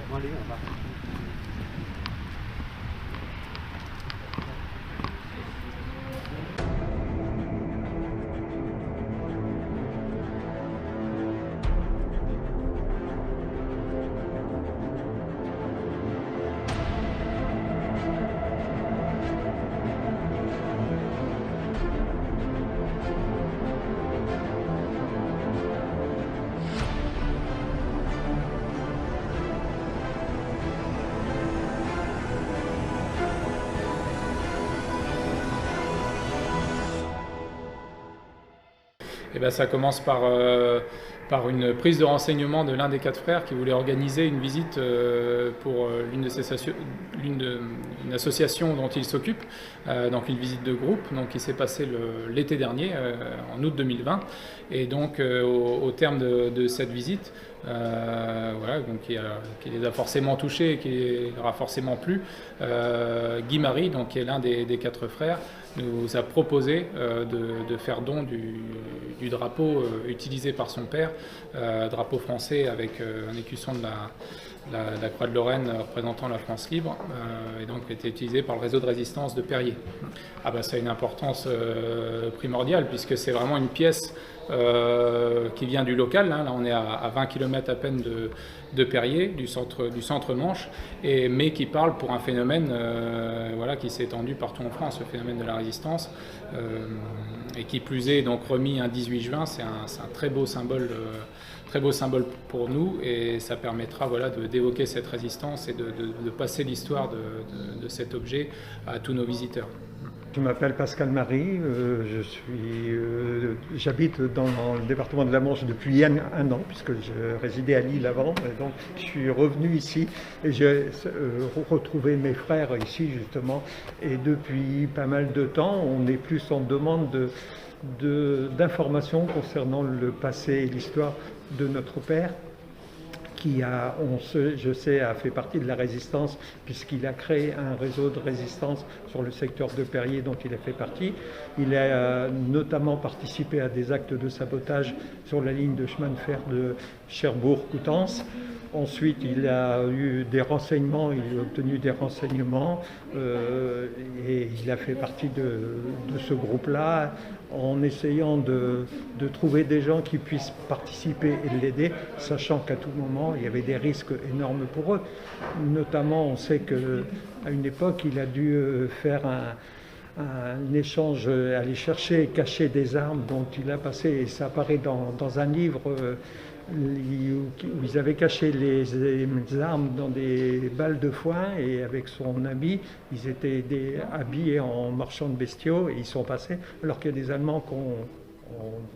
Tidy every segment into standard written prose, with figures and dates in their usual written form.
Bon, allez, on va. Et ben, ça commence par une prise de renseignement de l'un des quatre frères qui voulait organiser une visite pour une association dont il s'occupe, donc une visite de groupe donc, qui s'est passée l'été dernier, en août 2020. Et donc au terme de cette visite, voilà, donc, qui les a forcément touchés et qui leur a forcément plu, Guy Marie, donc, qui est l'un des quatre frères, nous a proposé de faire don du drapeau utilisé par son père, drapeau français avec un écusson de la Croix de Lorraine représentant la France libre, et donc qui était utilisé par le réseau de résistance de Perrier. Ah ben, ça a une importance primordiale puisque c'est vraiment une pièce qui vient du local, hein. Là on est à 20 km à peine de Perrier, du centre Manche, mais qui parle pour un phénomène voilà, qui s'est étendu partout en France, le phénomène de la résistance, et qui plus est donc remis un 18 juin, c'est un très beau symbole pour nous, et ça permettra voilà, d'évoquer cette résistance et de passer l'histoire de cet objet à tous nos visiteurs. Je m'appelle Pascal Marie, j'habite dans le département de la Manche depuis un an, puisque je résidais à Lille avant, et donc je suis revenu ici et j'ai retrouvé mes frères ici justement, et depuis pas mal de temps on est plus en demande d'informations concernant le passé et l'histoire de notre père, qui je sais, a fait partie de la résistance puisqu'il a créé un réseau de résistance sur le secteur de Perrier dont il a fait partie. Il a notamment participé à des actes de sabotage sur la ligne de chemin de fer de Cherbourg-Coutances. Ensuite, il a eu des renseignements, il a obtenu des renseignements et il a fait partie de ce groupe-là en essayant de trouver des gens qui puissent participer et l'aider, sachant qu'à tout moment, il y avait des risques énormes pour eux. Notamment, on sait qu'à une époque, il a dû faire un échange, aller chercher et cacher des armes dont il a passé, et ça apparaît dans un livre où ils avaient caché les armes dans des balles de foin, et avec son habit, ils étaient habillés en marchands de bestiaux et ils sont passés, alors qu'il y a des Allemands qui ont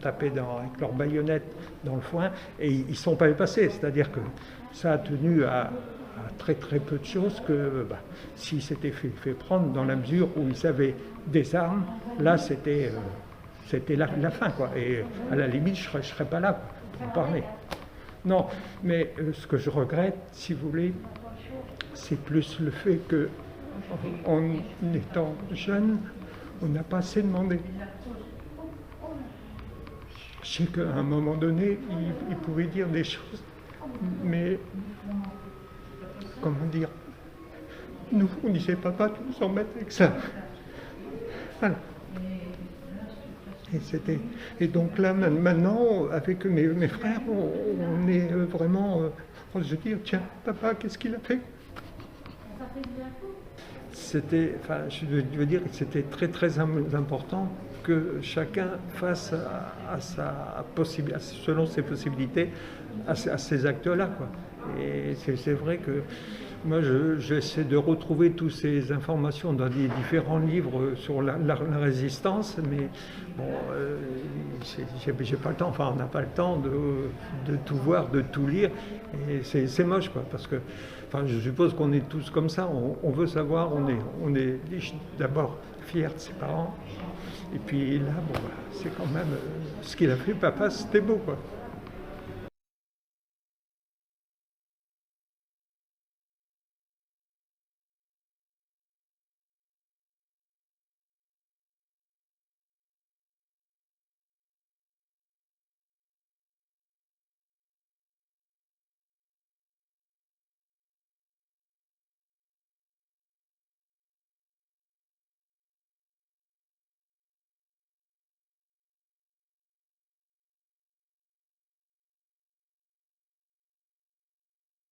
tapé avec leurs baïonnettes dans le foin et ils ne sont pas passés. C'est-à-dire que ça a tenu à très très peu de choses, que s'ils s'étaient fait prendre dans la mesure où ils avaient des armes, là c'était la fin, quoi. Et à la limite, je ne serais pas là pour en parler. Non, mais ce que je regrette, si vous voulez, c'est plus le fait que, en étant jeune, on n'a pas assez demandé. Je sais qu'à un moment donné, il pouvait dire des choses, mais comment dire, nous, on disait papa, tu nous embêtes avec ça. Voilà. Et donc là, maintenant, avec mes frères, on est vraiment, on se dit, tiens, papa, qu'est-ce qu'il a fait? Je veux dire que c'était très très important que chacun fasse selon ses possibilités à ces actes-là, quoi. Et c'est vrai que moi, j'essaie de retrouver toutes ces informations dans des différents livres sur la résistance, mais bon, j'ai pas le temps, enfin, on n'a pas le temps de tout voir, de tout lire, et c'est moche, quoi, parce que, enfin, je suppose qu'on est tous comme ça, on veut savoir, on est d'abord fiers de ses parents, et puis là, bon, c'est quand même, ce qu'il a fait, papa, c'était beau, quoi.